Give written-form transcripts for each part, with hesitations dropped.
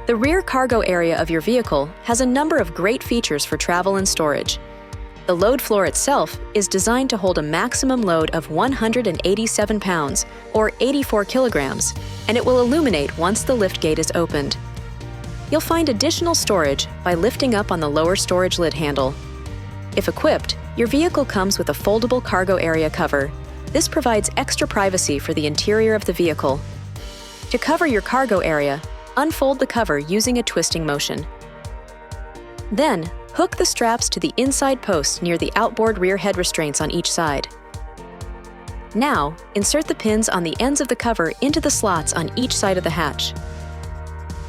The rear cargo area of your vehicle has a number of great features for travel and storage. The load floor itself is designed to hold a maximum load of 187 pounds, or 84 kilograms, and it will illuminate once the liftgate is opened. You'll find additional storage by lifting up on the lower storage lid handle. If equipped, your vehicle comes with a foldable cargo area cover. This provides extra privacy for the interior of the vehicle. To cover your cargo area, unfold the cover using a twisting motion. Then, hook the straps to the inside posts near the outboard rear head restraints on each side. Now, insert the pins on the ends of the cover into the slots on each side of the hatch.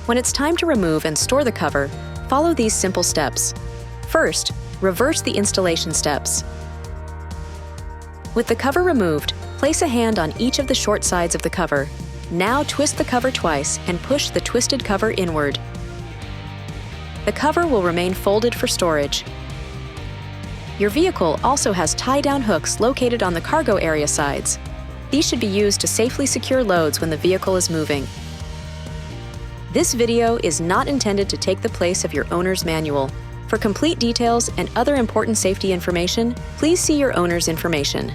When it's time to remove and store the cover, follow these simple steps. First, reverse the installation steps. With the cover removed, place a hand on each of the short sides of the cover. Now twist the cover twice and push the twisted cover inward. The cover will remain folded for storage. Your vehicle also has tie-down hooks located on the cargo area sides. These should be used to safely secure loads when the vehicle is moving. This video is not intended to take the place of your owner's manual. For complete details and other important safety information, please see your owner's information.